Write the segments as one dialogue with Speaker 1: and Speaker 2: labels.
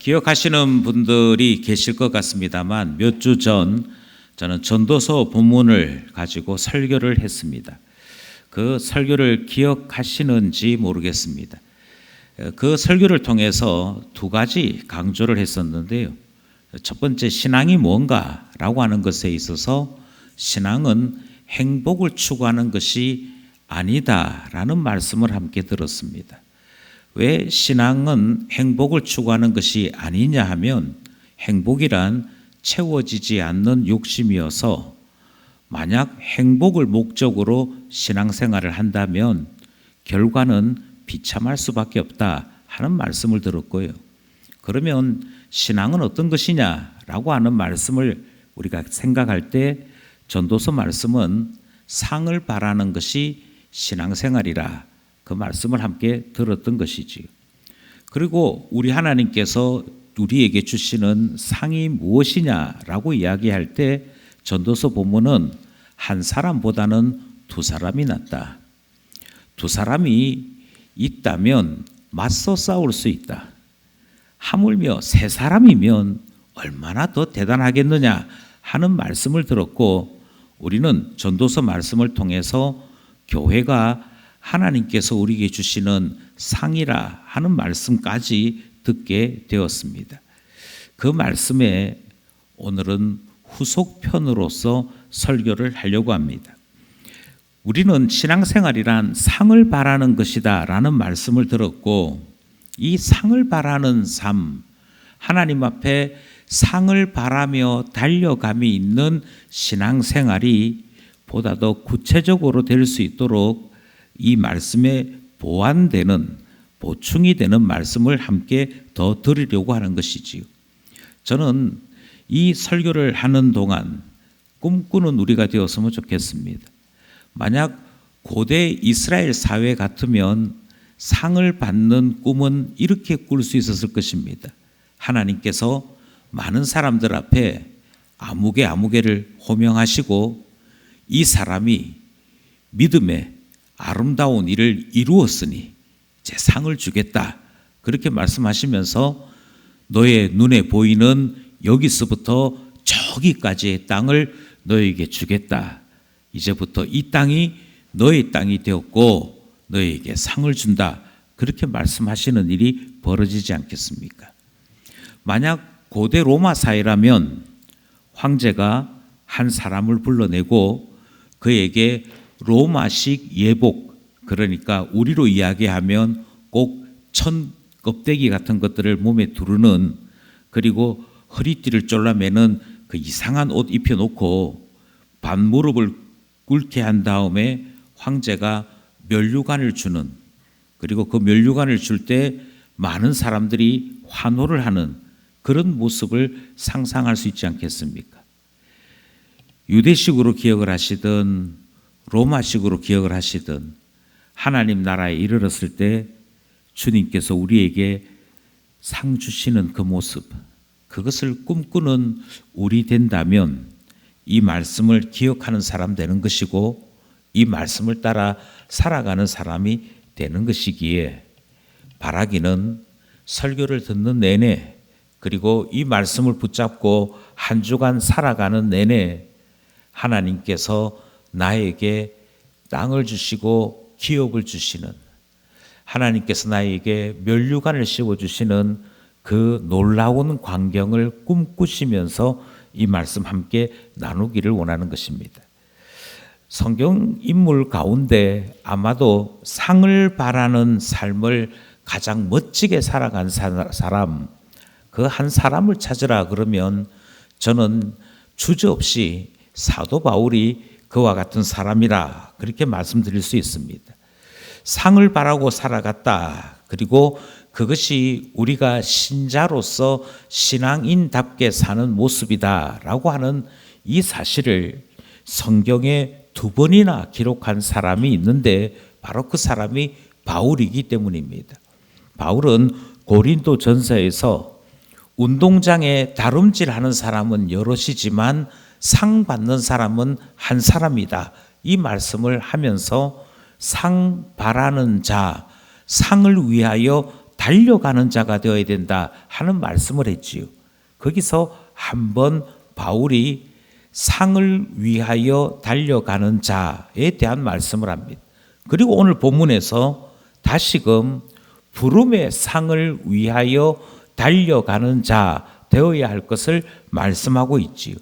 Speaker 1: 기억하시는 분들이 계실 것 같습니다만 몇 주 전 저는 전도서 본문을 가지고 설교를 했습니다. 그 설교를 기억하시는지 모르겠습니다. 그 설교를 통해서 두 가지 강조를 했었는데요. 첫 번째, 신앙이 뭔가라고 하는 것에 있어서 신앙은 행복을 추구하는 것이 아니다라는 말씀을 함께 들었습니다. 왜 신앙은 행복을 추구하는 것이 아니냐 하면, 행복이란 채워지지 않는 욕심이어서 만약 행복을 목적으로 신앙생활을 한다면 결과는 비참할 수밖에 없다 하는 말씀을 들었고요. 그러면 신앙은 어떤 것이냐라고 하는 말씀을 우리가 생각할 때 전도서 말씀은 상을 바라는 것이 신앙생활이라 그 말씀을 함께 들었던 것이지요. 그리고 우리 하나님께서 우리에게 주시는 상이 무엇이냐라고 이야기할 때 전도서 본문은 한 사람보다는 두 사람이 낫다. 두 사람이 있다면 맞서 싸울 수 있다. 하물며 세 사람이면 얼마나 더 대단하겠느냐 하는 말씀을 들었고, 우리는 전도서 말씀을 통해서 교회가 하나님께서 우리에게 주시는 상이라 하는 말씀까지 듣게 되었습니다. 그 말씀에 오늘은 후속편으로서 설교를 하려고 합니다. 우리는 신앙생활이란 상을 바라는 것이다 라는 말씀을 들었고, 이 상을 바라는 삶, 하나님 앞에 상을 바라며 달려감이 있는 신앙생활이 보다 더 구체적으로 될 수 있도록 이 말씀에 보완되는, 보충이 되는 말씀을 함께 더 들으려고 하는 것이지요. 저는 이 설교를 하는 동안 꿈꾸는 우리가 되었으면 좋겠습니다. 만약 고대 이스라엘 사회 같으면 상을 받는 꿈은 이렇게 꿀 수 있었을 것입니다. 하나님께서 많은 사람들 앞에 아무개를 호명하시고 이 사람이 믿음의 아름다운 일을 이루었으니 이제 상을 주겠다, 그렇게 말씀하시면서 너의 눈에 보이는 여기서부터 저기까지의 땅을 너에게 주겠다. 이제부터 이 땅이 너의 땅이 되었고 너에게 상을 준다. 그렇게 말씀하시는 일이 벌어지지 않겠습니까? 만약 고대 로마 사회라면 황제가 한 사람을 불러내고 그에게 로마식 예복, 그러니까 우리로 이야기하면 꼭 천 껍데기 같은 것들을 몸에 두르는, 그리고 허리띠를 졸라매는 그 이상한 옷 입혀놓고 반무릎을 꿇게 한 다음에 황제가 면류관을 주는, 그리고 그 면류관을 줄 때 많은 사람들이 환호를 하는 그런 모습을 상상할 수 있지 않겠습니까? 유대식으로 기억을 하시든 로마식으로 기억을 하시든 하나님 나라에 이르렀을 때 주님께서 우리에게 상 주시는 그 모습, 그것을 꿈꾸는 우리 된다면 이 말씀을 기억하는 사람 되는 것이고 이 말씀을 따라 살아가는 사람이 되는 것이기에, 바라기는 설교를 듣는 내내, 그리고 이 말씀을 붙잡고 한 주간 살아가는 내내 하나님께서 나에게 땅을 주시고 기업을 주시는, 하나님께서 나에게 면류관을 씌워주시는 그 놀라운 광경을 꿈꾸시면서 이 말씀 함께 나누기를 원하는 것입니다. 성경 인물 가운데 아마도 상을 바라는 삶을 가장 멋지게 살아간 사람, 그 한 사람을 찾으라 그러면 저는 주저없이 사도 바울이 그와 같은 사람이라 그렇게 말씀드릴 수 있습니다. 상을 바라고 살아갔다. 그리고 그것이 우리가 신자로서 신앙인답게 사는 모습이다라고 하는 이 사실을 성경에 두 번이나 기록한 사람이 있는데 바로 그 사람이 바울이기 때문입니다. 바울은 고린도 전서에서 운동장에 다름질하는 사람은 여럿이지만 상 받는 사람은 한 사람이다, 이 말씀을 하면서 상 바라는 자, 상을 위하여 달려가는 자가 되어야 된다 하는 말씀을 했지요. 거기서 한번 바울이 상을 위하여 달려가는 자에 대한 말씀을 합니다. 그리고 오늘 본문에서 다시금 부름의 상을 위하여 달려가는 자 되어야 할 것을 말씀하고 있지요.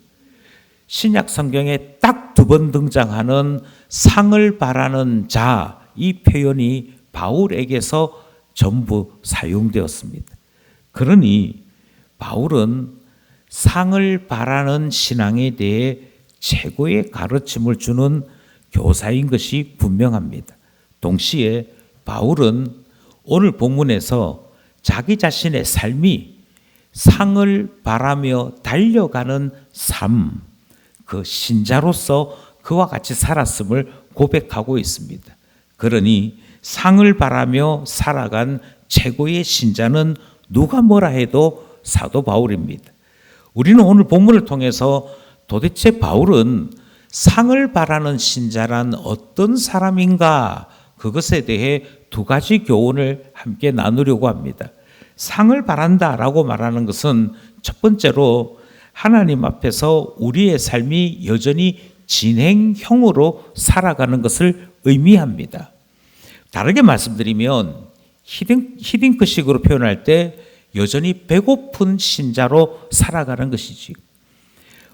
Speaker 1: 신약 성경에 딱 2번 등장하는 상을 바라는 자, 이 표현이 바울에게서 전부 사용되었습니다. 그러니 바울은 상을 바라는 신앙에 대해 최고의 가르침을 주는 교사인 것이 분명합니다. 동시에 바울은 오늘 본문에서 자기 자신의 삶이 상을 바라며 달려가는 삶, 그 신자로서 그와 같이 살았음을 고백하고 있습니다. 그러니 상을 바라며 살아간 최고의 신자는 누가 뭐라 해도 사도 바울입니다. 우리는 오늘 본문을 통해서 도대체 바울은 상을 바라는 신자란 어떤 사람인가, 그것에 대해 2가지 교훈을 함께 나누려고 합니다. 상을 바란다라고 말하는 것은 첫 번째로 하나님 앞에서 우리의 삶이 여전히 진행형으로 살아가는 것을 의미합니다. 다르게 말씀드리면 히딩크식으로 표현할 때 여전히 배고픈 신자로 살아가는 것이지.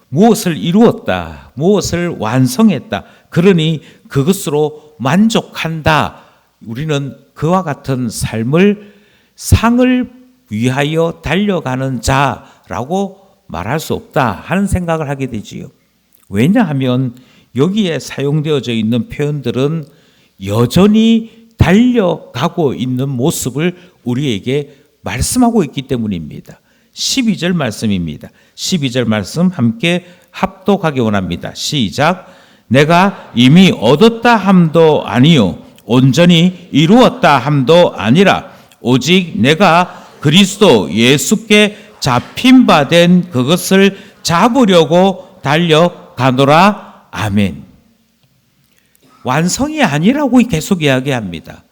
Speaker 1: 무엇을 이루었다, 무엇을 완성했다, 그러니 그것으로 만족한다. 우리는 그와 같은 삶을 상을 위하여 달려가는 자라고 말할 수 없다 하는 생각을 하게 되지요. 왜냐하면 여기에 사용되어져 있는 표현들은 여전히 달려가고 있는 모습을 우리에게 말씀하고 있기 때문입니다. 12절 말씀입니다. 12절 말씀 함께 합독하기 원합니다. 시작. 내가 이미 얻었다 함도 아니요 온전히 이루었다 함도 아니라 오직 내가 그리스도 예수께 잡힌 바 된 그것을 잡으려고 달려가노라. 아멘. 완성이 아니라고 계속 이야기합니다.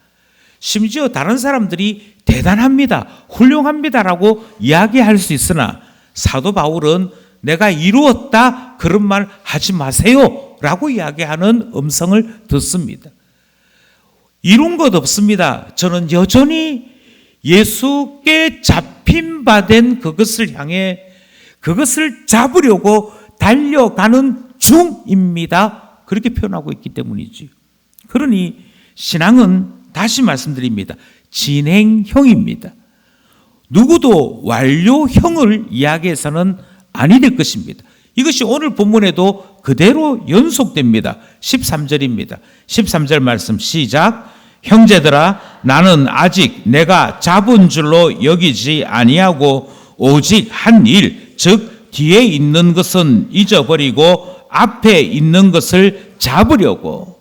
Speaker 1: 심지어 다른 사람들이 대단합니다, 훌륭합니다라고 이야기할 수 있으나 사도 바울은 내가 이루었다 그런 말 하지 마세요 라고 이야기하는 음성을 듣습니다. 이룬 것 없습니다. 저는 여전히 예수께 잡힌 바 된 그것을 향해 그것을 잡으려고 달려가는 중입니다. 그렇게 표현하고 있기 때문이지. 그러니 신앙은 다시 말씀드립니다. 진행형입니다. 누구도 완료형을 이야기해서는 아니 될 것입니다. 이것이 오늘 본문에도 그대로 연속됩니다. 13절입니다. 13절 말씀 시작. 형제들아 나는 아직 내가 잡은 줄로 여기지 아니하고 오직 한 일, 즉 뒤에 있는 것은 잊어버리고 앞에 있는 것을 잡으려고.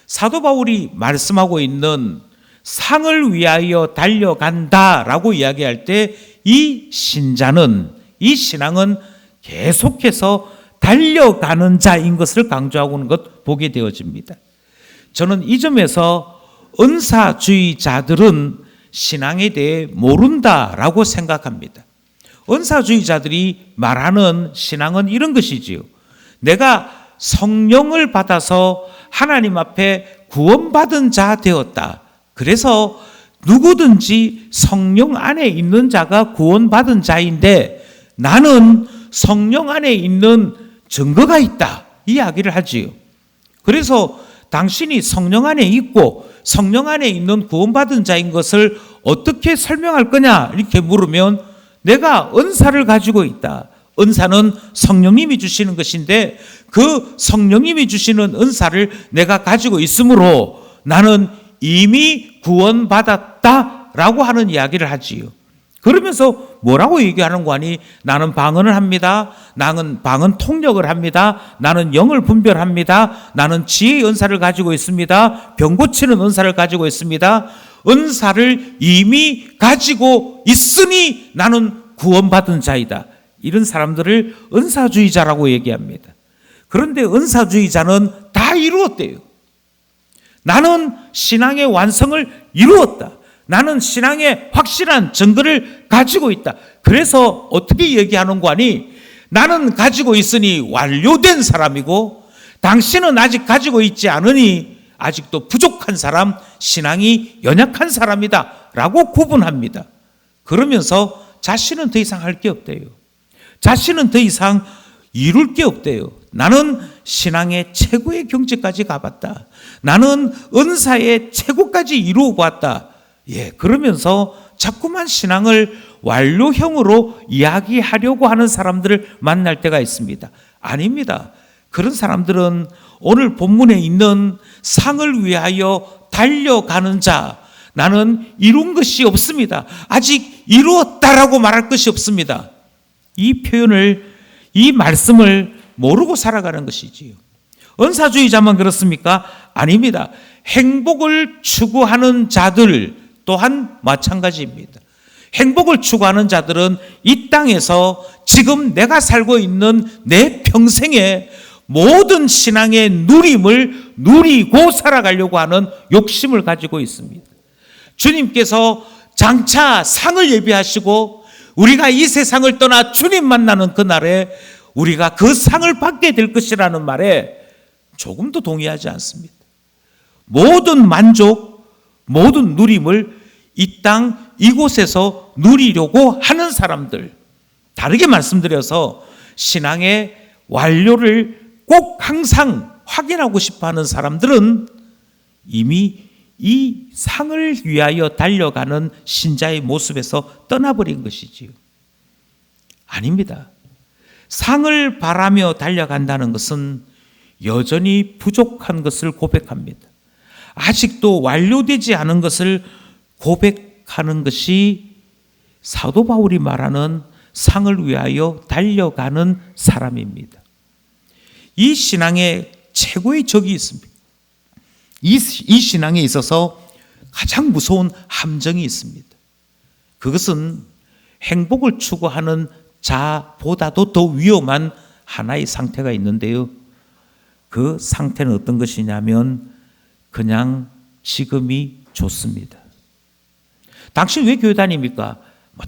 Speaker 1: 사도 바울이 말씀하고 있는 상을 위하여 달려간다라고 이야기할 때 이 신자는, 이 신앙은 계속해서 달려가는 자인 것을 강조하고 있는 것 보게 되어집니다. 저는 이 점에서 은사주의자들은 신앙에 대해 모른다라고 생각합니다. 은사주의자들이 말하는 신앙은 이런 것이지요. 내가 성령을 받아서 하나님 앞에 구원받은 자 되었다. 그래서 누구든지 성령 안에 있는 자가 구원받은 자인데 나는 성령 안에 있는 증거가 있다. 이 이야기를 하지요. 그래서 당신이 성령 안에 있고 성령 안에 있는 구원받은 자인 것을 어떻게 설명할 거냐 이렇게 물으면 내가 은사를 가지고 있다. 은사는 성령님이 주시는 것인데 그 성령님이 주시는 은사를 내가 가지고 있으므로 나는 이미 구원받았다라고 하는 이야기를 하지요. 그러면서 뭐라고 얘기하는 거 아니? 나는 방언을 합니다. 나는 방언 통역을 합니다. 나는 영을 분별합니다. 나는 지혜의 은사를 가지고 있습니다. 병 고치는 은사를 가지고 있습니다. 은사를 이미 가지고 있으니 나는 구원받은 자이다. 이런 사람들을 은사주의자라고 얘기합니다. 그런데 은사주의자는 다 이루었대요. 나는 신앙의 완성을 이루었다. 나는 신앙의 확실한 증거를 가지고 있다. 그래서 어떻게 얘기하는 거 아니? 나는 가지고 있으니 완료된 사람이고 당신은 아직 가지고 있지 않으니 아직도 부족한 사람, 신앙이 연약한 사람이다 라고 구분합니다. 그러면서 자신은 더 이상 할 게 없대요. 자신은 더 이상 이룰 게 없대요. 나는 신앙의 최고의 경지까지 가봤다. 나는 은사의 최고까지 이루어 보았다. 그러면서 자꾸만 신앙을 완료형으로 이야기하려고 하는 사람들을 만날 때가 있습니다. 아닙니다. 그런 사람들은 오늘 본문에 있는 상을 위하여 달려가는 자, 나는 이룬 것이 없습니다. 아직 이루었다라고 말할 것이 없습니다. 이 표현을, 이 말씀을 모르고 살아가는 것이지요. 은사주의자만 그렇습니까? 아닙니다. 행복을 추구하는 자들 또한 마찬가지입니다. 행복을 추구하는 자들은 이 땅에서 지금 내가 살고 있는 내 평생에 모든 신앙의 누림을 누리고 살아가려고 하는 욕심을 가지고 있습니다. 주님께서 장차 상을 예비하시고 우리가 이 세상을 떠나 주님 만나는 그날에 우리가 그 상을 받게 될 것이라는 말에 조금도 동의하지 않습니다. 모든 만족, 모든 누림을 이 땅 이곳에서 누리려고 하는 사람들, 다르게 말씀드려서 신앙의 완료를 꼭 항상 확인하고 싶어하는 사람들은 이미 이 상을 위하여 달려가는 신자의 모습에서 떠나버린 것이지요. 아닙니다. 상을 바라며 달려간다는 것은 여전히 부족한 것을 고백합니다. 아직도 완료되지 않은 것을 고백하는 것이 사도 바울이 말하는 상을 위하여 달려가는 사람입니다. 이 신앙에 최고의 적이 있습니다. 이 신앙에 있어서 가장 무서운 함정이 있습니다. 그것은 행복을 추구하는 자보다도 더 위험한 하나의 상태가 있는데요. 그 상태는 어떤 것이냐면 그냥 지금이 좋습니다. 당신 왜 교회 다닙니까?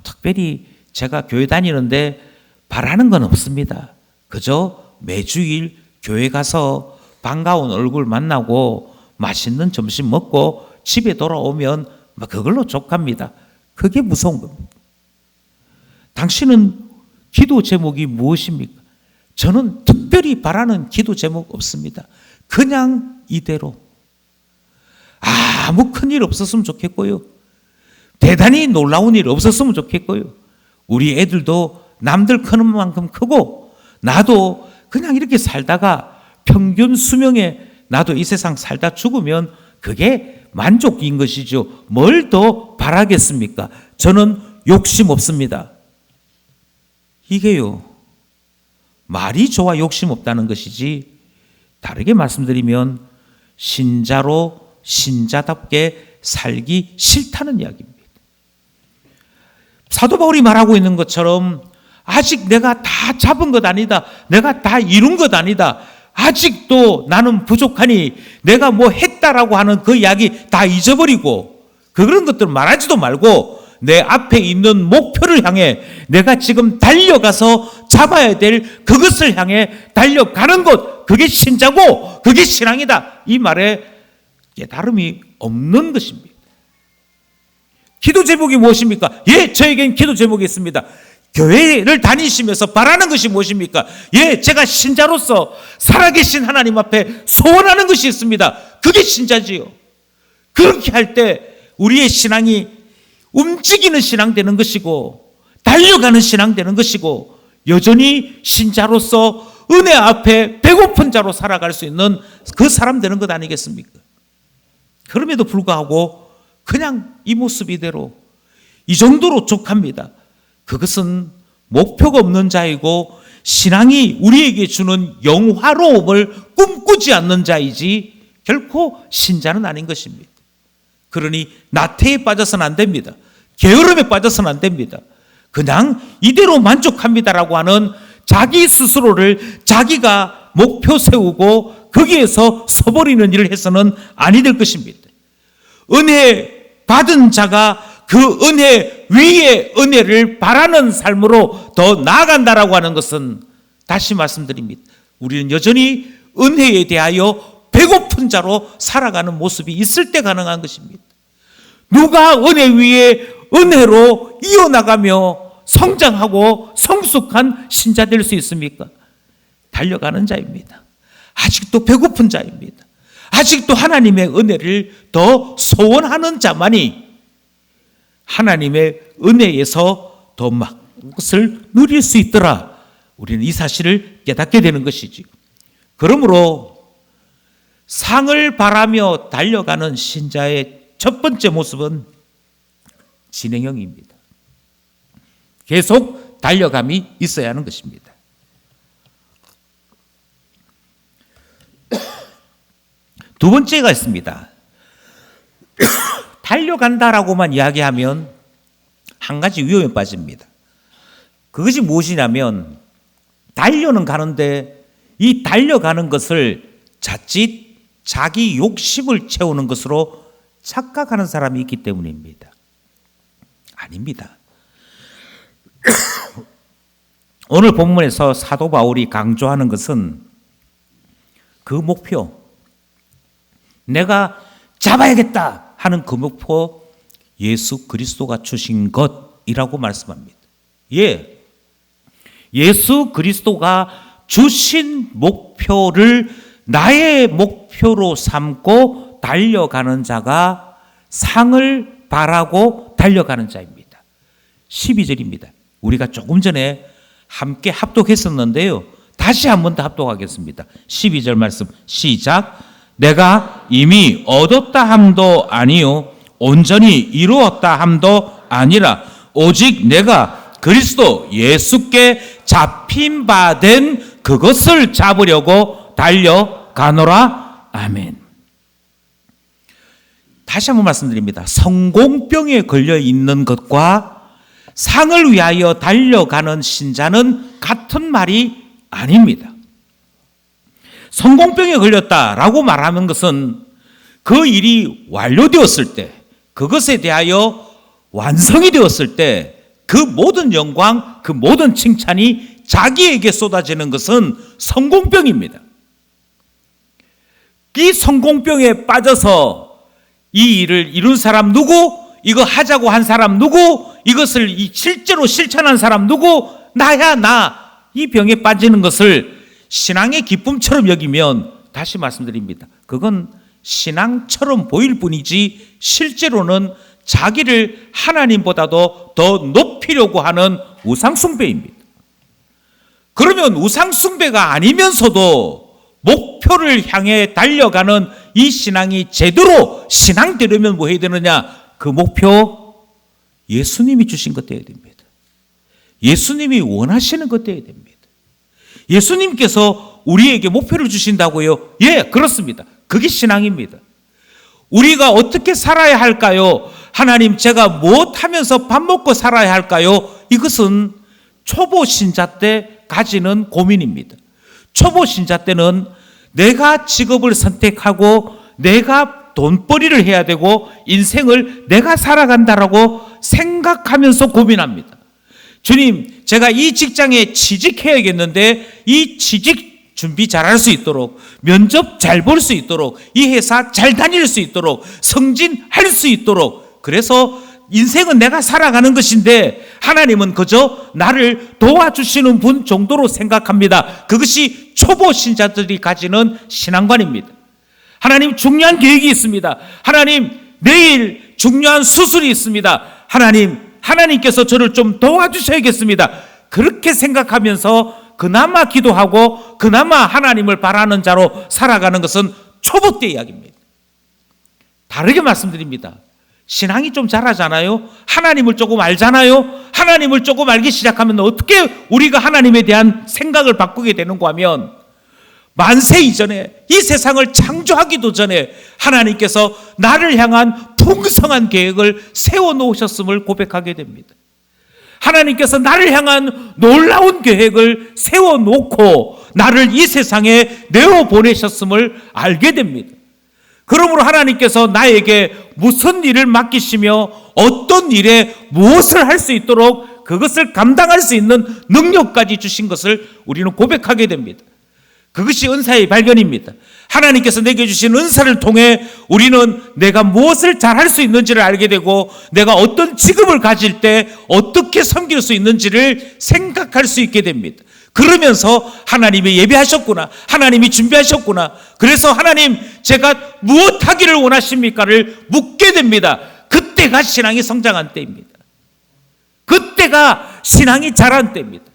Speaker 1: 특별히 제가 교회 다니는데 바라는 건 없습니다. 그저 매주일 교회 가서 반가운 얼굴 만나고 맛있는 점심 먹고 집에 돌아오면 그걸로 족합니다. 그게 무서운 겁니다. 당신은 기도 제목이 무엇입니까? 저는 특별히 바라는 기도 제목 없습니다. 그냥 이대로. 아무 큰일 없었으면 좋겠고요. 대단히 놀라운 일 없었으면 좋겠고요. 우리 애들도 남들 크는 만큼 크고 나도 그냥 이렇게 살다가 평균 수명에 나도 이 세상 살다 죽으면 그게 만족인 것이죠. 뭘 더 바라겠습니까? 저는 욕심 없습니다. 이게요, 말이 좋아 욕심 없다는 것이지, 다르게 말씀드리면 신자로 신자답게 살기 싫다는 이야기입니다. 사도 바울이 말하고 있는 것처럼 아직 내가 다 잡은 것 아니다. 내가 다 이룬 것 아니다. 아직도 나는 부족하니 내가 뭐 했다라고 하는 그 이야기 다 잊어버리고 그런 것들 말하지도 말고 내 앞에 있는 목표를 향해 내가 지금 달려가서 잡아야 될 그것을 향해 달려가는 것, 그게 신자고 그게 신앙이다. 이 말에 깨달음이 없는 것입니다. 기도 제목이 무엇입니까? 저에겐 기도 제목이 있습니다. 교회를 다니시면서 바라는 것이 무엇입니까? 제가 신자로서 살아계신 하나님 앞에 소원하는 것이 있습니다. 그게 신자지요. 그렇게 할 때 우리의 신앙이 움직이는 신앙 되는 것이고 달려가는 신앙 되는 것이고 여전히 신자로서 은혜 앞에 배고픈 자로 살아갈 수 있는 그 사람 되는 것 아니겠습니까? 그럼에도 불구하고 그냥 이 모습 이대로 이 정도로 족합니다. 그것은 목표가 없는 자이고 신앙이 우리에게 주는 영화로움을 꿈꾸지 않는 자이지 결코 신자는 아닌 것입니다. 그러니 나태에 빠져서는 안 됩니다. 게으름에 빠져서는 안 됩니다. 그냥 이대로 만족합니다라고 하는 자기 스스로를 자기가 목표 세우고 거기에서 서버리는 일을 해서는 아니 될 것입니다. 은혜 받은 자가 그 은혜 위에 은혜를 바라는 삶으로 더 나아간다라고 하는 것은, 다시 말씀드립니다, 우리는 여전히 은혜에 대하여 배고픈 자로 살아가는 모습이 있을 때 가능한 것입니다. 누가 은혜 위에 은혜로 이어나가며 성장하고 성숙한 신자 될 수 있습니까? 달려가는 자입니다. 아직도 배고픈 자입니다. 아직도 하나님의 은혜를 더 소원하는 자만이 하나님의 은혜에서 더 많은 것을 누릴 수 있더라. 우리는 이 사실을 깨닫게 되는 것이지. 그러므로 상을 바라며 달려가는 신자의 첫 번째 모습은 진행형입니다. 계속 달려감이 있어야 하는 것입니다. 두 번째가 있습니다. 달려간다라고만 이야기하면 한 가지 위험에 빠집니다. 그것이 무엇이냐면, 달려는 가는데 이 달려가는 것을 자칫 자기 욕심을 채우는 것으로 착각하는 사람이 있기 때문입니다. 아닙니다. 오늘 본문에서 사도 바울이 강조하는 것은 그 목표, 내가 잡아야겠다 하는 그 목표, 예수 그리스도가 주신 것이라고 말씀합니다. 예, 예수 그리스도가 주신 목표를 나의 목표로 삼고 달려가는 자가 상을 바라고 달려가는 자입니다. 12절입니다. 우리가 조금 전에 함께 합독했었는데요, 다시 한 번 더 합독하겠습니다. 12절 말씀 시작. 내가 이미 얻었다 함도 아니요 온전히 이루었다 함도 아니라 오직 내가 그리스도 예수께 잡힌 바 된 그것을 잡으려고 달려가노라. 아멘. 다시 한번 말씀드립니다. 성공병에 걸려 있는 것과 상을 위하여 달려가는 신자는 같은 말이 아닙니다. 성공병에 걸렸다라고 말하는 것은 그 일이 완료되었을 때, 그것에 대하여 완성이 되었을 때 그 모든 영광, 그 모든 칭찬이 자기에게 쏟아지는 것은 성공병입니다. 이 성공병에 빠져서 이 일을 이룬 사람 누구, 이거 하자고 한 사람 누구, 이것을 실제로 실천한 사람 누구, 나야 나, 이 병에 빠지는 것을 신앙의 기쁨처럼 여기면, 다시 말씀드립니다, 그건 신앙처럼 보일 뿐이지 실제로는 자기를 하나님보다도 더 높이려고 하는 우상숭배입니다. 그러면 우상숭배가 아니면서도 목표를 향해 달려가는 이 신앙이 제대로 신앙 되려면 뭐 해야 되느냐? 그 목표, 예수님이 주신 것 되어야 됩니다. 예수님이 원하시는 것 되어야 됩니다. 예수님께서 우리에게 목표를 주신다고요? 예, 그렇습니다. 그게 신앙입니다. 우리가 어떻게 살아야 할까요? 하나님, 제가 무엇하면서 밥 먹고 살아야 할까요? 이것은 초보 신자 때 가지는 고민입니다. 초보 신자 때는 내가 직업을 선택하고 내가 돈벌이를 해야 되고 인생을 내가 살아간다라고 생각하면서 고민합니다. 주님, 제가 이 직장에 취직해야겠는데 이 취직 준비 잘할 수 있도록, 면접 잘 볼 수 있도록, 이 회사 잘 다닐 수 있도록, 승진할 수 있도록, 그래서 인생은 내가 살아가는 것인데 하나님은 그저 나를 도와주시는 분 정도로 생각합니다. 그것이 초보 신자들이 가지는 신앙관입니다. 하나님, 중요한 계획이 있습니다. 하나님, 내일 중요한 수술이 있습니다. 하나님께서 저를 좀 도와주셔야겠습니다. 그렇게 생각하면서 그나마 기도하고 그나마 하나님을 바라는 자로 살아가는 것은 초보 때 이야기입니다. 다르게 말씀드립니다. 신앙이 좀 자라잖아요. 하나님을 조금 알잖아요. 하나님을 조금 알기 시작하면 어떻게 우리가 하나님에 대한 생각을 바꾸게 되는가 하면, 만세 이전에, 이 세상을 창조하기도 전에 하나님께서 나를 향한 풍성한 계획을 세워놓으셨음을 고백하게 됩니다. 하나님께서 나를 향한 놀라운 계획을 세워놓고 나를 이 세상에 내어보내셨음을 알게 됩니다. 그러므로 하나님께서 나에게 무슨 일을 맡기시며 어떤 일에 무엇을 할 수 있도록 그것을 감당할 수 있는 능력까지 주신 것을 우리는 고백하게 됩니다. 그것이 은사의 발견입니다. 하나님께서 내게 주신 은사를 통해 우리는 내가 무엇을 잘할 수 있는지를 알게 되고 내가 어떤 직업을 가질 때 어떻게 섬길 수 있는지를 생각할 수 있게 됩니다. 그러면서 하나님이 예비하셨구나, 하나님이 준비하셨구나, 그래서 하나님 제가 무엇 하기를 원하십니까를 묻게 됩니다. 그때가 신앙이 성장한 때입니다. 그때가 신앙이 자란 때입니다.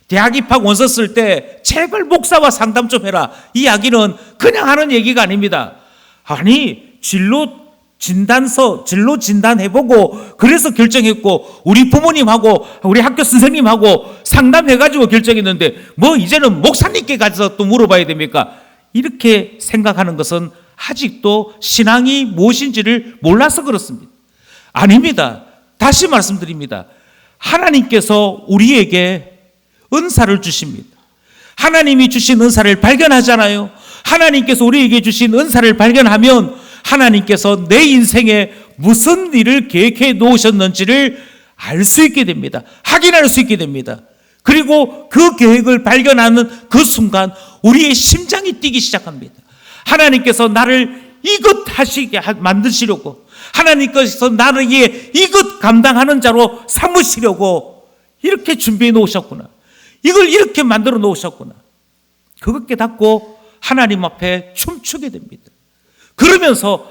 Speaker 1: 대학 입학 원서 쓸 때 제발 목사와 상담 좀 해라, 이 이야기는 그냥 하는 얘기가 아닙니다. 아니, 진로 진단해보고 그래서 결정했고 우리 부모님하고 우리 학교 선생님하고 상담해가지고 결정했는데 뭐 이제는 목사님께 가서 또 물어봐야 됩니까? 이렇게 생각하는 것은 아직도 신앙이 무엇인지를 몰라서 그렇습니다. 아닙니다. 다시 말씀드립니다. 하나님께서 우리에게 은사를 주십니다. 하나님이 주신 은사를 발견하잖아요. 하나님께서 우리에게 주신 은사를 발견하면 하나님께서 내 인생에 무슨 일을 계획해 놓으셨는지를 알 수 있게 됩니다. 확인할 수 있게 됩니다. 그리고 그 계획을 발견하는 그 순간 우리의 심장이 뛰기 시작합니다. 하나님께서 나를 이것 하시게 만드시려고, 하나님께서 나를 이것 감당하는 자로 삼으시려고 이렇게 준비해 놓으셨구나, 이걸 이렇게 만들어 놓으셨구나, 그것 깨닫고 하나님 앞에 춤추게 됩니다. 그러면서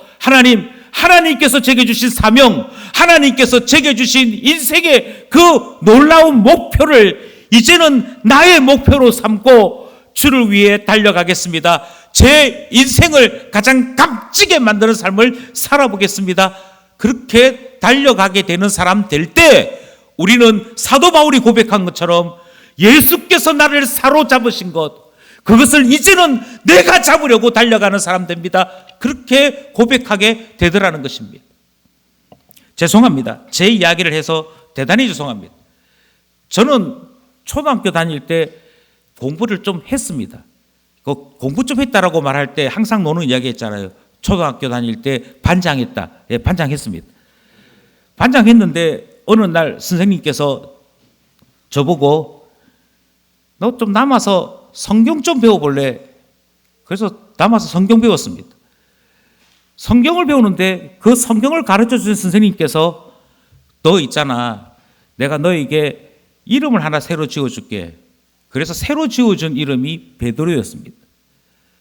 Speaker 1: 하나님께서 제게 주신 사명, 하나님께서 제게 주신 인생의 그 놀라운 목표를 이제는 나의 목표로 삼고 주를 위해 달려가겠습니다. 제 인생을 가장 값지게 만드는 삶을 살아보겠습니다. 그렇게 달려가게 되는 사람 될 때 우리는 사도 바울이 고백한 것처럼 예수께서 나를 사로잡으신 것, 그것을 이제는 내가 잡으려고 달려가는 사람 됩니다. 그렇게 고백하게 되더라는 것입니다. 죄송합니다. 제 이야기를 해서 대단히 죄송합니다. 저는 초등학교 다닐 때 공부를 좀 했습니다. 공부 좀 했다라고 말할 때 항상 노는 이야기 했잖아요. 초등학교 다닐 때 반장했다. 예, 반장했습니다. 반장했는데 어느 날 선생님께서 저보고 너 좀 남아서 성경 좀 배워볼래? 그래서 남아서 성경 배웠습니다. 성경을 배우는데 그 성경을 가르쳐 주신 선생님께서 너 있잖아, 내가 너에게 이름을 하나 새로 지어줄게. 그래서 새로 지어준 이름이 베드로였습니다.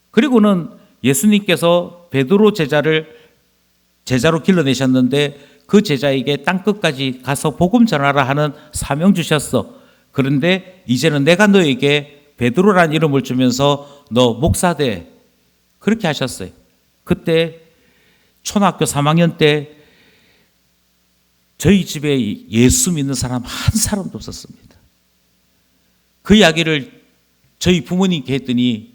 Speaker 1: 그리고는 예수님께서 베드로 제자로 길러내셨는데 그 제자에게 땅끝까지 가서 복음 전하라 하는 사명 주셨어. 그런데 이제는 내가 너에게 베드로라는 이름을 주면서 너 목사 돼. 그렇게 하셨어요. 그때 초등학교 3학년 때 저희 집에 예수 믿는 사람 한 사람도 없었습니다. 그 이야기를 저희 부모님께 했더니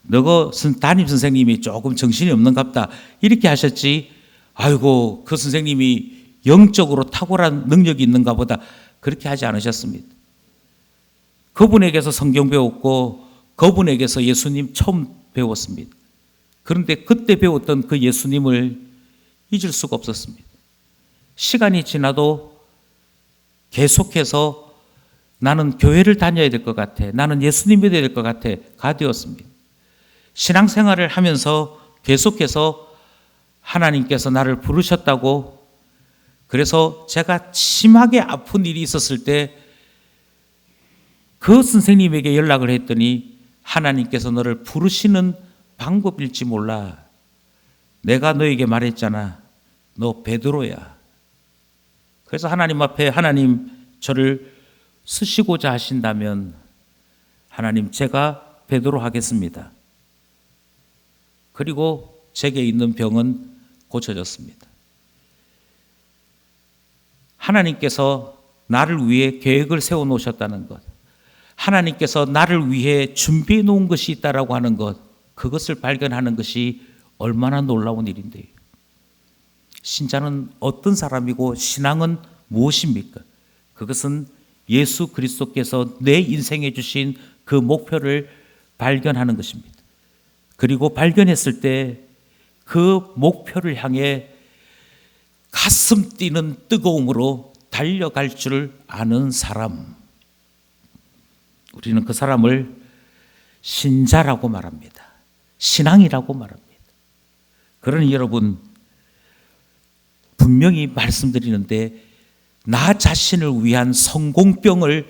Speaker 1: 너가 담임 선생님이 조금 정신이 없는갑다 이렇게 하셨지, 아이고 그 선생님이 영적으로 탁월한 능력이 있는가 보다, 그렇게 하지 않으셨습니다. 그분에게서 성경 배웠고 그분에게서 예수님 처음 배웠습니다. 그런데 그때 배웠던 그 예수님을 잊을 수가 없었습니다. 시간이 지나도 계속해서 나는 교회를 다녀야 될 것 같아, 나는 예수님 믿어야 될 것 같아 가 되었습니다. 신앙생활을 하면서 계속해서 하나님께서 나를 부르셨다고, 그래서 제가 심하게 아픈 일이 있었을 때 그 선생님에게 연락을 했더니 하나님께서 너를 부르시는 방법일지 몰라. 내가 너에게 말했잖아. 너 베드로야. 그래서 하나님 앞에 하나님 저를 쓰시고자 하신다면 하나님 제가 베드로 하겠습니다. 그리고 제게 있는 병은 고쳐졌습니다. 하나님께서 나를 위해 계획을 세워 놓으셨다는 것, 하나님께서 나를 위해 준비해 놓은 것이 있다라고 하는 것, 그것을 발견하는 것이 얼마나 놀라운 일인데요. 신자는 어떤 사람이고 신앙은 무엇입니까? 그것은 예수 그리스도께서 내 인생에 주신 그 목표를 발견하는 것입니다. 그리고 발견했을 때 그 목표를 향해 가슴 뛰는 뜨거움으로 달려갈 줄 아는 사람, 우리는 그 사람을 신자라고 말합니다. 신앙이라고 말합니다. 그러니 여러분, 분명히 말씀드리는데 나 자신을 위한 성공병을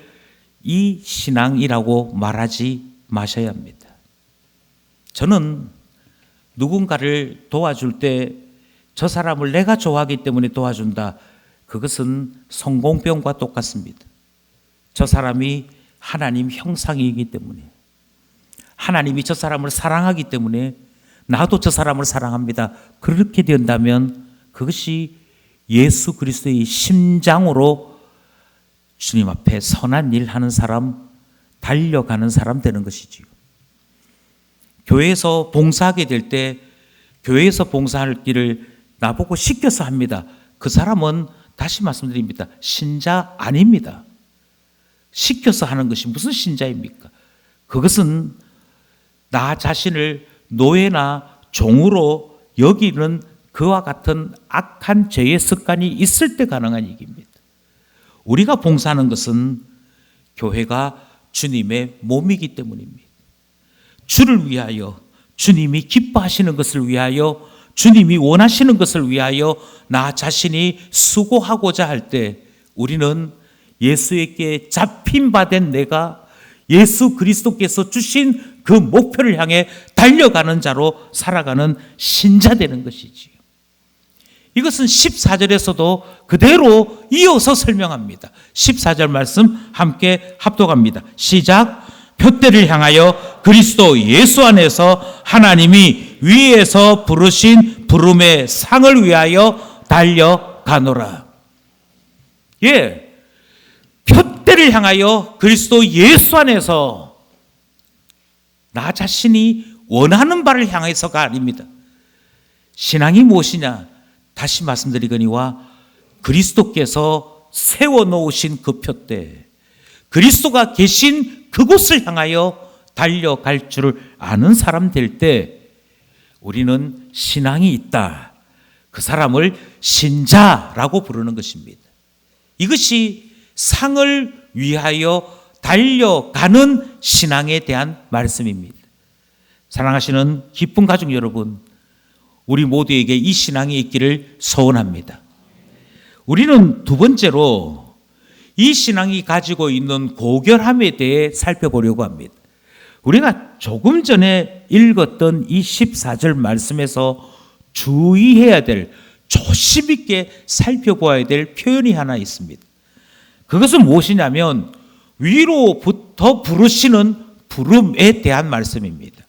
Speaker 1: 이 신앙이라고 말하지 마셔야 합니다. 저는 누군가를 도와줄 때 저 사람을 내가 좋아하기 때문에 도와준다. 그것은 성공병과 똑같습니다. 저 사람이 하나님 형상이기 때문에, 하나님이 저 사람을 사랑하기 때문에 나도 저 사람을 사랑합니다. 그렇게 된다면 그것이 예수 그리스도의 심장으로 주님 앞에 선한 일 하는 사람, 달려가는 사람 되는 것이지요. 교회에서 봉사하게 될 때 교회에서 봉사할 길을 나보고 시켜서 합니다. 그 사람은 다시 말씀드립니다. 신자 아닙니다. 시켜서 하는 것이 무슨 신자입니까? 그것은 나 자신을 노예나 종으로 여기는 그와 같은 악한 죄의 습관이 있을 때 가능한 얘기입니다. 우리가 봉사하는 것은 교회가 주님의 몸이기 때문입니다. 주를 위하여, 주님이 기뻐하시는 것을 위하여, 주님이 원하시는 것을 위하여 나 자신이 수고하고자 할 때 우리는 예수에게 잡힌 바 된 내가 예수 그리스도께서 주신 그 목표를 향해 달려가는 자로 살아가는 신자 되는 것이지요. 이것은 14절에서도 그대로 이어서 설명합니다. 14절 말씀 함께 합독합니다. 시작. 표대를 향하여 그리스도 예수 안에서 하나님이 위에서 부르신 부름의 상을 위하여 달려가노라. 예, 표대를 향하여 그리스도 예수 안에서 나 자신이 원하는 바를 향해서가 아닙니다. 신앙이 무엇이냐? 다시 말씀드리거니와 그리스도께서 세워놓으신 그 표대, 그리스도가 계신 그곳을 향하여 달려갈 줄을 아는 사람 될 때 우리는 신앙이 있다. 그 사람을 신자라고 부르는 것입니다. 이것이 상을 위하여 달려가는 신앙에 대한 말씀입니다. 사랑하시는 기쁜 가족 여러분, 우리 모두에게 이 신앙이 있기를 소원합니다. 우리는 두 번째로 이 신앙이 가지고 있는 고결함에 대해 살펴보려고 합니다. 우리가 조금 전에 읽었던 이 14절 말씀에서 주의해야 될, 조심 있게 살펴보아야 될 표현이 하나 있습니다. 그것은 무엇이냐면 위로부터 부르시는 부름에 대한 말씀입니다.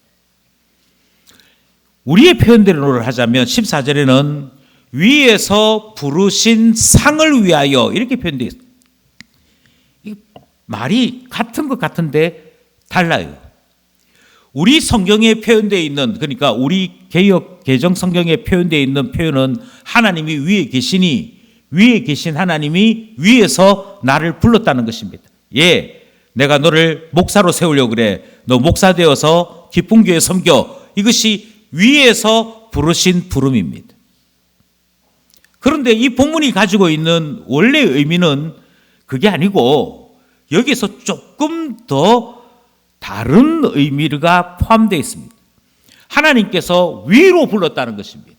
Speaker 1: 우리의 표현대로 하자면 14절에는 위에서 부르신 상을 위하여 이렇게 표현되어 있습니다. 말이 같은 것 같은데 달라요. 우리 성경에 표현되어 있는, 그러니까 우리 개역 개정 성경에 표현되어 있는 표현은 하나님이 위에 계시니 위에 계신 하나님이 위에서 나를 불렀다는 것입니다. 예, 내가 너를 목사로 세우려고 그래. 너 목사 되어서 기쁜 교회 섬겨. 이것이 위에서 부르신 부름입니다. 그런데 이 본문이 가지고 있는 원래의 의미는 그게 아니고 여기서 조금 더 다른 의미가 포함되어 있습니다. 하나님께서 위로 불렀다는 것입니다.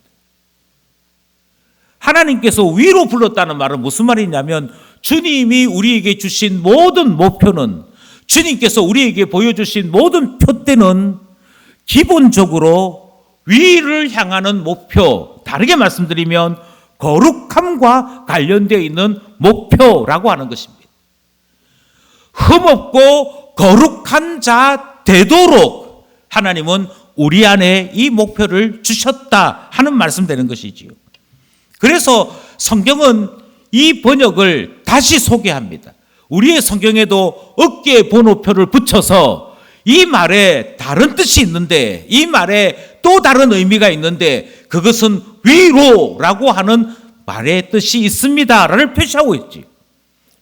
Speaker 1: 하나님께서 위로 불렀다는 말은 무슨 말이냐면 주님이 우리에게 주신 모든 목표는, 주님께서 우리에게 보여주신 모든 표대는 기본적으로 위를 향하는 목표, 다르게 말씀드리면 거룩함과 관련되어 있는 목표라고 하는 것입니다. 흠없고 거룩한 자 되도록 하나님은 우리 안에 이 목표를 주셨다 하는 말씀 되는 것이지요. 그래서 성경은 이 번역을 다시 소개합니다. 우리의 성경에도 어깨에 번호표를 붙여서 이 말에 다른 뜻이 있는데, 이 말에 또 다른 의미가 있는데 그것은 위로라고 하는 말의 뜻이 있습니다라를 표시하고 있지.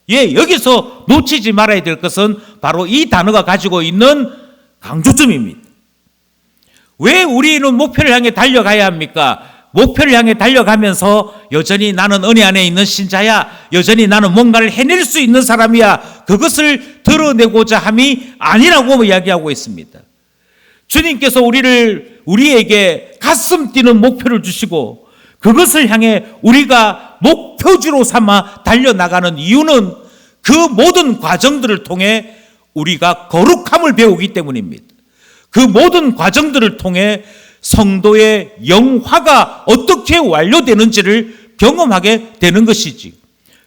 Speaker 1: 예, 여기서 놓치지 말아야 될 것은 바로 이 단어가 가지고 있는 강조점입니다. 왜 우리는 목표를 향해 달려가야 합니까? 목표를 향해 달려가면서 여전히 나는 은혜 안에 있는 신자야, 여전히 나는 뭔가를 해낼 수 있는 사람이야, 그것을 드러내고자 함이 아니라고 이야기하고 있습니다. 주님께서 우리에게 가슴 뛰는 목표를 주시고 그것을 향해 우리가 목표지로 삼아 달려나가는 이유는 그 모든 과정들을 통해 우리가 거룩함을 배우기 때문입니다. 그 모든 과정들을 통해 성도의 영화가 어떻게 완료되는지를 경험하게 되는 것이지.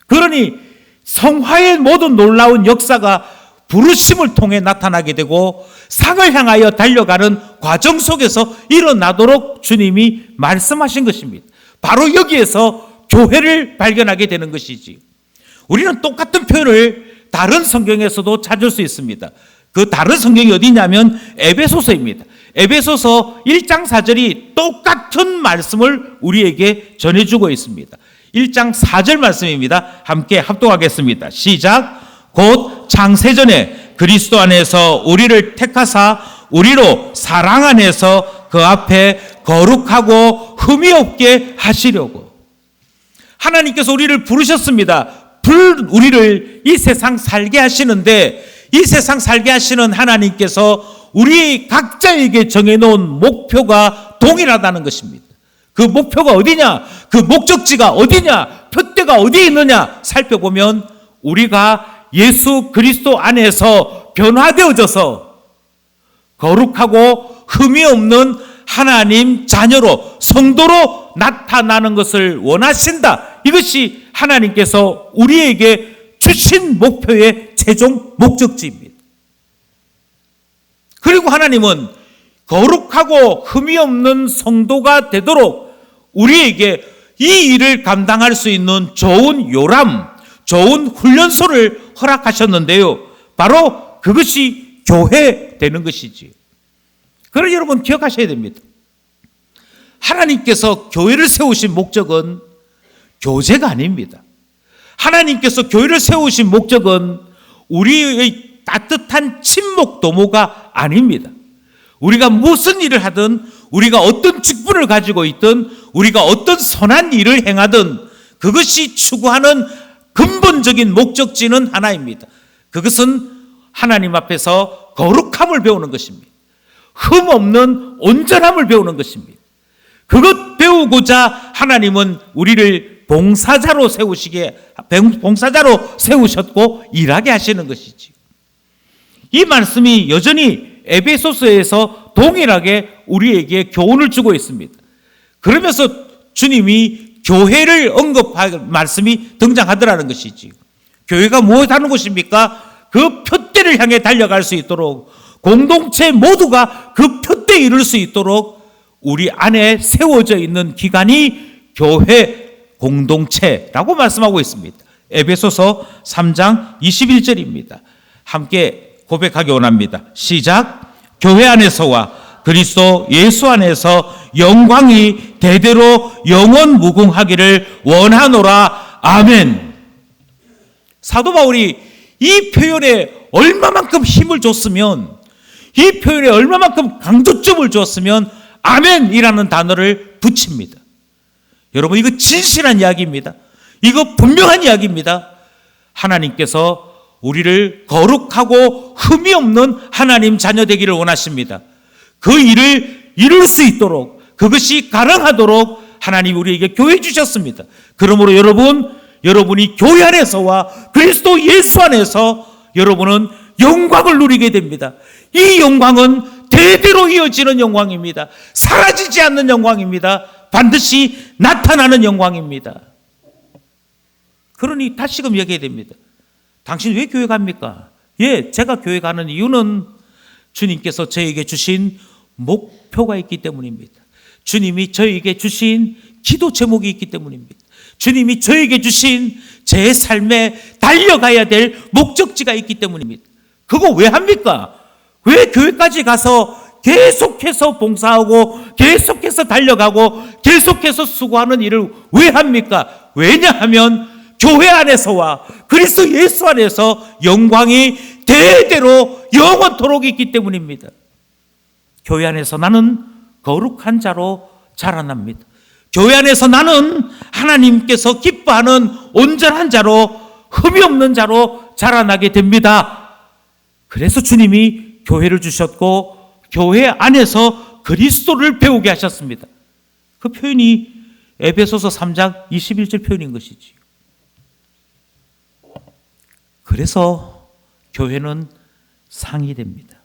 Speaker 1: 그러니 성화의 모든 놀라운 역사가 부르심을 통해 나타나게 되고 상을 향하여 달려가는 과정 속에서 일어나도록 주님이 말씀하신 것입니다. 바로 여기에서 교회를 발견하게 되는 것이지. 우리는 똑같은 표현을 다른 성경에서도 찾을 수 있습니다. 그 다른 성경이 어디냐면 에베소서입니다. 에베소서 1장 4절이 똑같은 말씀을 우리에게 전해주고 있습니다. 1장 4절 말씀입니다. 함께 합독하겠습니다. 시작. 곧 창세전에 그리스도 안에서 우리를 택하사 우리로 사랑 안에서 그 앞에 거룩하고 흠이 없게 하시려고. 하나님께서 우리를 부르셨습니다. 우리를 이 세상 살게 하시는데, 이 세상 살게 하시는 하나님께서 우리 각자에게 정해놓은 목표가 동일하다는 것입니다. 그 목표가 어디냐? 그 목적지가 어디냐? 표대가 어디에 있느냐? 살펴보면 우리가 예수 그리스도 안에서 변화되어져서 거룩하고 흠이 없는 하나님 자녀로, 성도로 나타나는 것을 원하신다. 이것이 하나님께서 우리에게 주신 목표의 최종 목적지입니다. 그리고 하나님은 거룩하고 흠이 없는 성도가 되도록 우리에게 이 일을 감당할 수 있는 좋은 요람, 좋은 훈련소를 허락하셨는데요. 바로 그것이 교회 되는 것이지. 그러나 여러분 기억하셔야 됩니다. 하나님께서 교회를 세우신 목적은 교제가 아닙니다. 하나님께서 교회를 세우신 목적은 우리의 따뜻한 친목 도모가 아닙니다. 우리가 무슨 일을 하든, 우리가 어떤 직분을 가지고 있든, 우리가 어떤 선한 일을 행하든 그것이 추구하는 근본적인 목적지는 하나입니다. 그것은 하나님 앞에서 거룩함을 배우는 것입니다. 흠 없는 온전함을 배우는 것입니다. 그것 배우고자 하나님은 우리를 봉사자로 세우셨고 일하게 하시는 것이지. 이 말씀이 여전히 에베소서에서 동일하게 우리에게 교훈을 주고 있습니다. 그러면서 주님이 교회를 언급할 말씀이 등장하더라는 것이지. 교회가 무엇하는 곳입니까? 그 표대를 향해 달려갈 수 있도록, 공동체 모두가 그 표대에 이룰 수 있도록 우리 안에 세워져 있는 기관이 교회 공동체라고 말씀하고 있습니다. 에베소서 3장 21절입니다. 함께 고백하기 원합니다. 시작. 교회 안에서와 그리스도 예수 안에서 영광이 대대로 영원 무궁하기를 원하노라. 아멘. 사도 바울이 이 표현에 얼마만큼 힘을 줬으면, 이 표현에 얼마만큼 강조점을 줬으면 아멘이라는 단어를 붙입니다. 여러분, 이거 진실한 이야기입니다. 이거 분명한 이야기입니다. 하나님께서 우리를 거룩하고 흠이 없는 하나님 자녀 되기를 원하십니다. 그 일을 이룰 수 있도록, 그것이 가능하도록 하나님 우리에게 교회 주셨습니다. 그러므로 여러분이 교회 안에서와 그리스도 예수 안에서 여러분은 영광을 누리게 됩니다. 이 영광은 대대로 이어지는 영광입니다. 사라지지 않는 영광입니다. 반드시 나타나는 영광입니다. 그러니 다시금 얘기해야 됩니다. 당신 왜 교회 갑니까? 예, 제가 교회 가는 이유는 주님께서 저에게 주신 목표가 있기 때문입니다. 주님이 저에게 주신 기도 제목이 있기 때문입니다. 주님이 저에게 주신 제 삶에 달려가야 될 목적지가 있기 때문입니다. 그거 왜 합니까? 왜 교회까지 가서 계속해서 봉사하고 계속해서 달려가고 계속해서 수고하는 일을 왜 합니까? 왜냐하면 교회 안에서와 그리스도 예수 안에서 영광이 대대로 영원토록 있기 때문입니다. 교회 안에서 나는 거룩한 자로 자라납니다. 교회 안에서 나는 하나님께서 기뻐하는 온전한 자로, 흠이 없는 자로 자라나게 됩니다. 그래서 주님이 교회를 주셨고 교회 안에서 그리스도를 배우게 하셨습니다. 그 표현이 에베소서 3장 21절 표현인 것이지요. 그래서 교회는 상이 됩니다.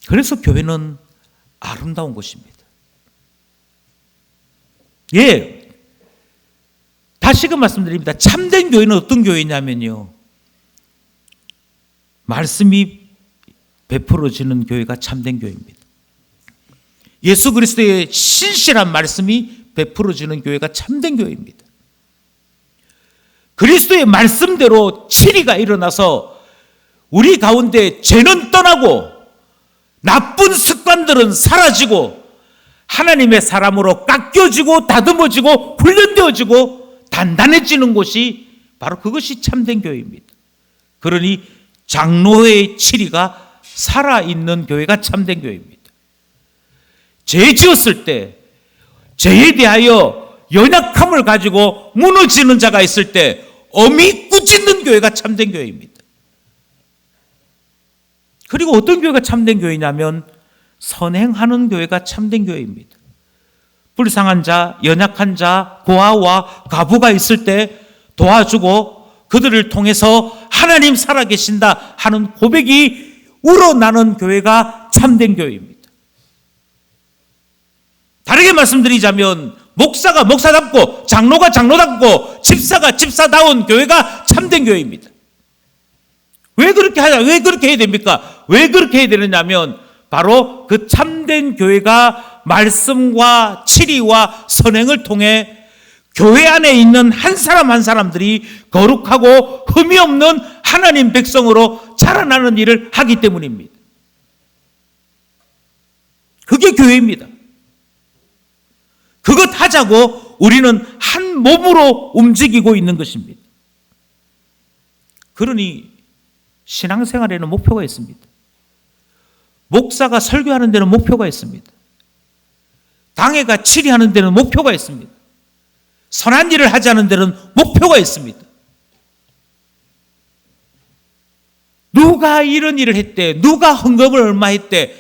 Speaker 1: 그래서 교회는 아름다운 곳입니다. 예, 다시금 말씀드립니다. 참된 교회는 어떤 교회냐면요, 말씀이 베풀어지는 교회가 참된 교회입니다. 예수 그리스도의 신실한 말씀이 베풀어지는 교회가 참된 교회입니다. 그리스도의 말씀대로 치리가 일어나서 우리 가운데 죄는 떠나고 나쁜 습관들은 사라지고 하나님의 사람으로 깎여지고 다듬어지고 훈련되어지고 단단해지는 곳이 바로 그것이 참된 교회입니다. 그러니 장로의 치리가 살아있는 교회가 참된 교회입니다. 죄 지었을 때 죄에 대하여 연약함을 가지고 무너지는 자가 있을 때 엄히 꾸짖는 교회가 참된 교회입니다. 그리고 어떤 교회가 참된 교회냐면 선행하는 교회가 참된 교회입니다. 불쌍한 자, 연약한 자, 고아와 과부가 있을 때 도와주고 그들을 통해서 하나님 살아계신다 하는 고백이 우러나는 교회가 참된 교회입니다. 다르게 말씀드리자면 목사가 목사답고 장로가 장로답고 집사가 집사다운 교회가 참된 교회입니다. 왜 그렇게 해야 됩니까? 왜 그렇게 해야 되느냐면 바로 그 참된 교회가 말씀과 치리와 선행을 통해 교회 안에 있는 한 사람 한 사람들이 거룩하고 흠이 없는 하나님 백성으로 자라나는 일을 하기 때문입니다. 그게 교회입니다. 그것 하자고 우리는 한 몸으로 움직이고 있는 것입니다. 그러니 신앙생활에는 목표가 있습니다. 목사가 설교하는 데는 목표가 있습니다. 당회가 치리하는 데는 목표가 있습니다. 선한 일을 하자는 데는 목표가 있습니다. 누가 이런 일을 했대, 누가 헌금을 얼마 했대,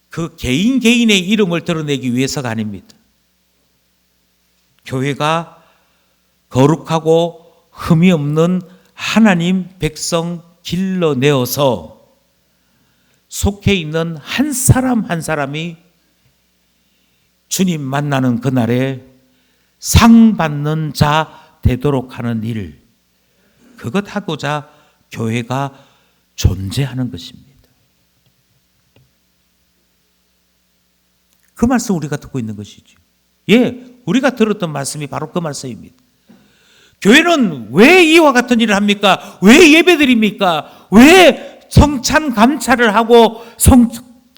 Speaker 1: 그 개인의 이름을 드러내기 위해서가 아닙니다. 교회가 거룩하고 흠이 없는 하나님 백성 길러내어서 속해 있는 한 사람 한 사람이 주님 만나는 그날에 상 받는 자 되도록 하는 일, 그것 하고자 교회가 존재하는 것입니다. 그 말씀 우리가 듣고 있는 것이죠. 예, 우리가 들었던 말씀이 바로 그 말씀입니다. 교회는 왜 이와 같은 일을 합니까? 왜 예배드립니까? 왜 성찬 감찰을 하고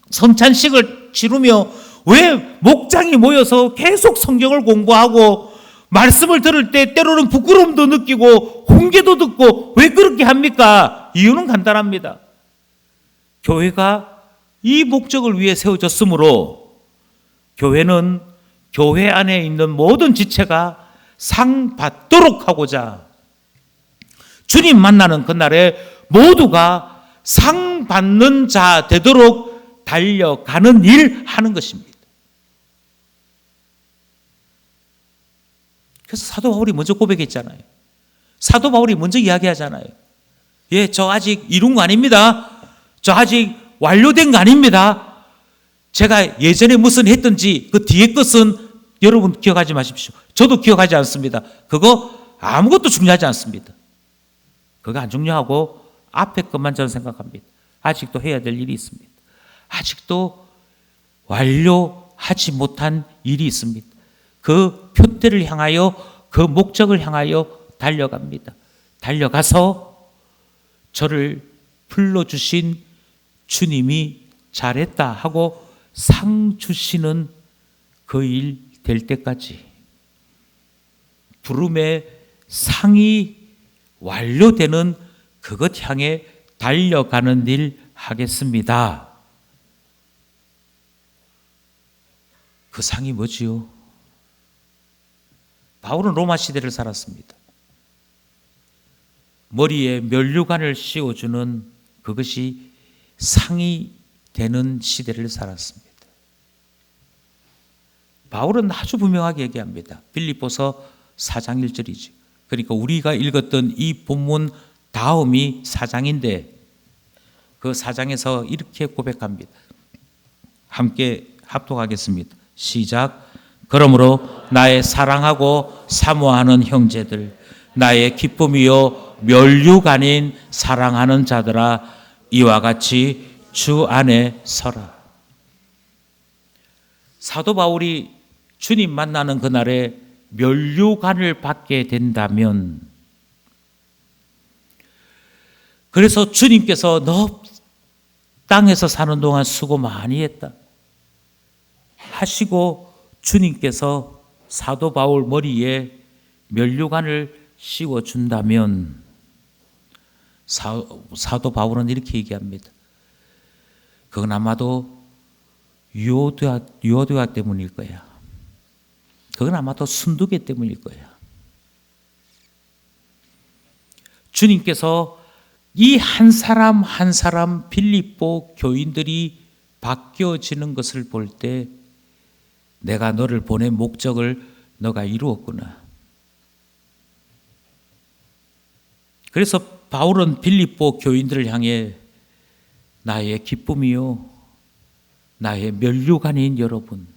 Speaker 1: 성찬식을 치르며 왜 목장이 모여서 계속 성경을 공부하고 말씀을 들을 때 때로는 부끄러움도 느끼고 훈계도 듣고 왜 그렇게 합니까? 이유는 간단합니다. 교회가 이 목적을 위해 세워졌으므로 교회는 교회 안에 있는 모든 지체가 상 받도록 하고자 주님 만나는 그날에 모두가 상 받는 자 되도록 달려가는 일 하는 것입니다. 그래서 사도 바울이 먼저 고백했잖아요. 사도 바울이 먼저 이야기하잖아요. 예, 저 아직 이룬 거 아닙니다. 저 아직 완료된 거 아닙니다. 제가 예전에 무슨 했든지 그 뒤에 것은 여러분 기억하지 마십시오. 저도 기억하지 않습니다. 그거 아무것도 중요하지 않습니다. 그거 안 중요하고 앞에 것만 저는 생각합니다. 아직도 해야 될 일이 있습니다. 아직도 완료하지 못한 일이 있습니다. 그 표대를 향하여 그 목적을 향하여 달려갑니다. 달려가서 저를 불러주신 주님이 잘했다 하고 상 주시는 그 일 될 때까지 부름의 상이 완료되는 그것 향해 달려가는 일 하겠습니다. 그 상이 뭐지요? 바울은 로마 시대를 살았습니다. 머리에 면류관을 씌워주는 그것이 상이 되는 시대를 살았습니다. 바울은 아주 분명하게 얘기합니다. 빌립보서 4장 1절이죠. 그러니까 우리가 읽었던 이 본문 다음이 4장인데 그 4장에서 이렇게 고백합니다. 함께 합독하겠습니다. 시작. 그러므로 나의 사랑하고 사모하는 형제들, 나의 기쁨이요 멸육 아닌 사랑하는 자들아, 이와 같이 주 안에 서라. 사도 바울이 주님 만나는 그날에 면류관을 받게 된다면, 그래서 주님께서 너 땅에서 사는 동안 수고 많이 했다 하시고 주님께서 사도 바울 머리에 면류관을 씌워준다면 사도 바울은 이렇게 얘기합니다. 그건 아마도 유오드아 때문일 거야. 그건 아마도 순두개 때문일 거야. 주님께서 이 한 사람 한 사람 빌립보 교인들이 바뀌어지는 것을 볼 때 내가 너를 보낸 목적을 너가 이루었구나. 그래서 바울은 빌립보 교인들을 향해 나의 기쁨이요 나의 면류관인 여러분,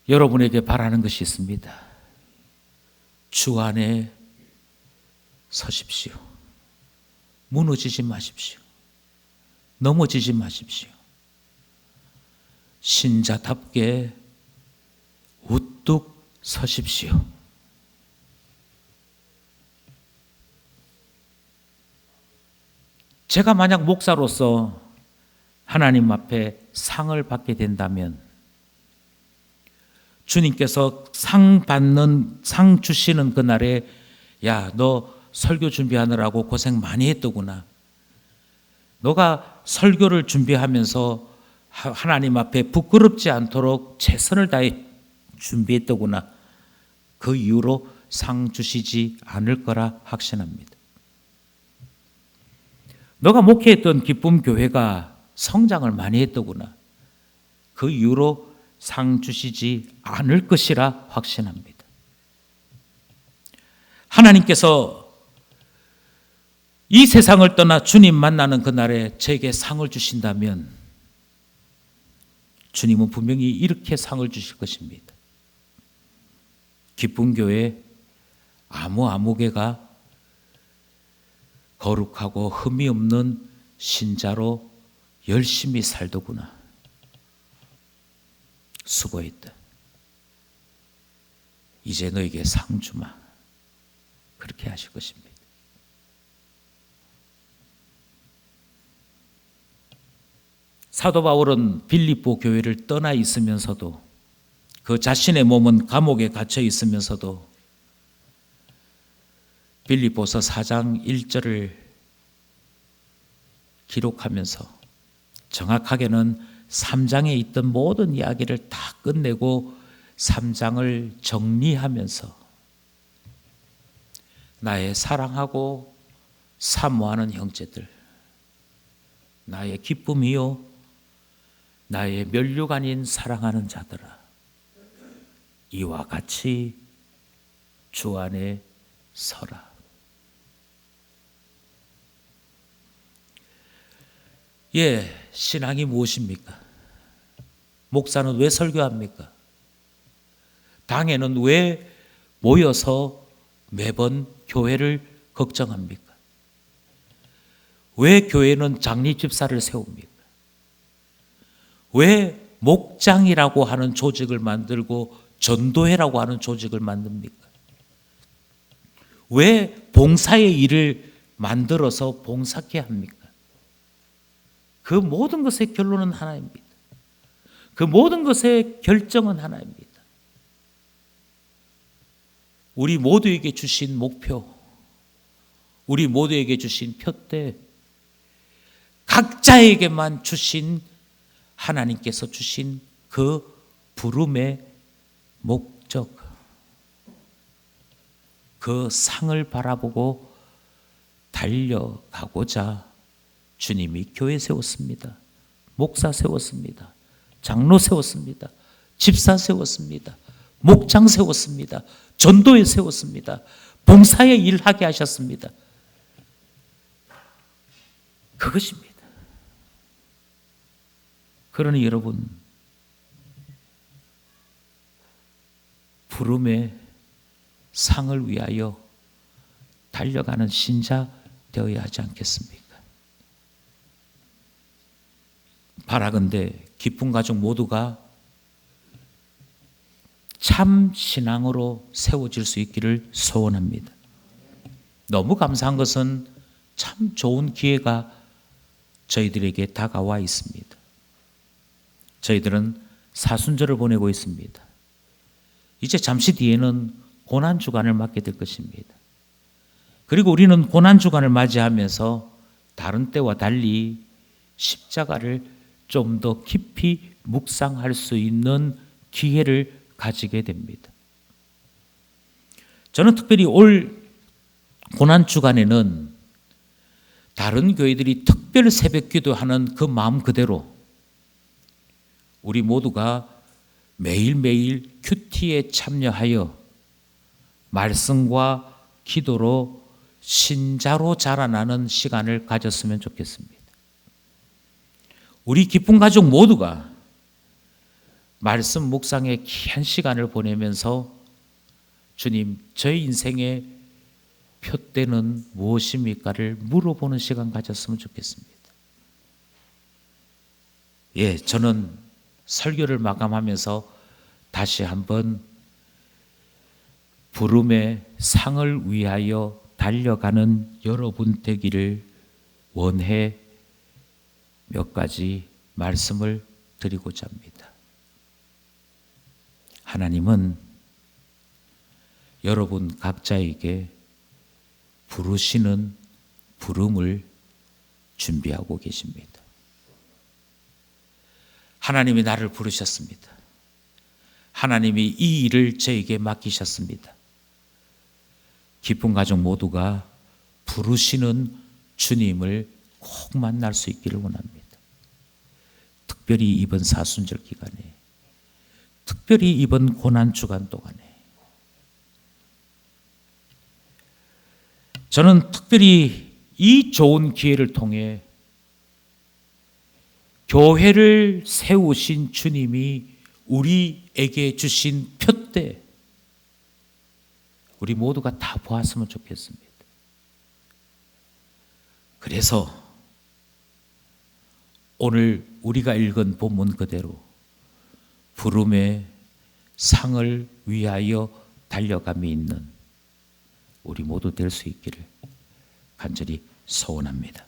Speaker 1: 여러분에게 바라는 것이 있습니다. 주 안에 서십시오. 무너지지 마십시오. 넘어지지 마십시오. 신자답게 우뚝 서십시오. 제가 만약 목사로서 하나님 앞에 상을 받게 된다면 주님께서 상 주시는 그날에 야, 너 설교 준비하느라고 고생 많이 했더구나. 너가 설교를 준비하면서 하나님 앞에 부끄럽지 않도록 최선을 다해 준비했더구나. 그 이후로 상 주시지 않을 거라 확신합니다. 너가 목회했던 기쁨 교회가 성장을 많이 했더구나. 그 이후로 상 주시지 않을 것이라 확신합니다. 하나님께서 이 세상을 떠나 주님 만나는 그날에 제게 상을 주신다면 주님은 분명히 이렇게 상을 주실 것입니다. 기쁨 교회 아무개가 거룩하고 흠이 없는 신자로 열심히 살더구나. 수고했다. 이제 너에게 상 주마. 그렇게 하실 것입니다. 사도 바울은 빌립보 교회를 떠나 있으면서도 그 자신의 몸은 감옥에 갇혀 있으면서도 빌립보서 4장 1절을 기록하면서 정확하게는 3장에 있던 모든 이야기를 다 끝내고 3장을 정리하면서 나의 사랑하고 사모하는 형제들, 나의 기쁨이요 나의 면류가 아닌 사랑하는 자들아, 이와 같이 주 안에 서라. 신앙이 무엇입니까? 목사는 왜 설교합니까? 당회는 왜 모여서 매번 교회를 걱정합니까? 왜 교회는 장립집사를 세웁니까? 왜 목장이라고 하는 조직을 만들고 전도회라고 하는 조직을 만듭니까? 왜 봉사의 일을 만들어서 봉사케 합니까? 그 모든 것의 결론은 하나입니다. 그 모든 것의 결정은 하나입니다. 우리 모두에게 주신 목표, 우리 모두에게 주신 표대, 각자에게만 주신 하나님께서 주신 그 부름의 목적, 그 상을 바라보고 달려가고자 주님이 교회 세웠습니다. 목사 세웠습니다. 장로 세웠습니다. 집사 세웠습니다. 목장 세웠습니다. 전도에 세웠습니다. 봉사에 일하게 하셨습니다. 그것입니다. 그러니 여러분, 부름의 상을 위하여 달려가는 신자 되어야 하지 않겠습니까? 바라건대 기쁜 가족 모두가 참 신앙으로 세워질 수 있기를 소원합니다. 너무 감사한 것은 참 좋은 기회가 저희들에게 다가와 있습니다. 저희들은 사순절을 보내고 있습니다. 이제 잠시 뒤에는 고난주간을 맞게 될 것입니다. 그리고 우리는 고난주간을 맞이하면서 다른 때와 달리 십자가를 좀 더 깊이 묵상할 수 있는 기회를 가지게 됩니다. 저는 특별히 올 고난주간에는 다른 교회들이 특별 새벽 기도하는 그 마음 그대로 우리 모두가 매일매일 큐티에 참여하여 말씀과 기도로 신자로 자라나는 시간을 가졌으면 좋겠습니다. 우리 기쁜 가족 모두가 말씀 묵상에 귀한 시간을 보내면서 주님, 저희 인생의 표대는 무엇입니까를 물어보는 시간 가졌으면 좋겠습니다. 예, 저는 설교를 마감하면서 다시 한번 부름의 상을 위하여 달려가는 여러분 되기를 원해 몇 가지 말씀을 드리고자 합니다. 하나님은 여러분 각자에게 부르시는 부름을 준비하고 계십니다. 하나님이 나를 부르셨습니다. 하나님이 이 일을 저에게 맡기셨습니다. 기쁜 가족 모두가 부르시는 주님을 꼭 만날 수 있기를 원합니다. 특별히 이번 사순절 기간에, 특별히 이번 고난주간 동안에 저는 특별히 이 좋은 기회를 통해 교회를 세우신 주님이 우리에게 주신 표대 우리 모두가 다 보았으면 좋겠습니다. 그래서 오늘 우리가 읽은 본문 그대로 부름의 상을 위하여 달려감이 있는 우리 모두 될 수 있기를 간절히 소원합니다.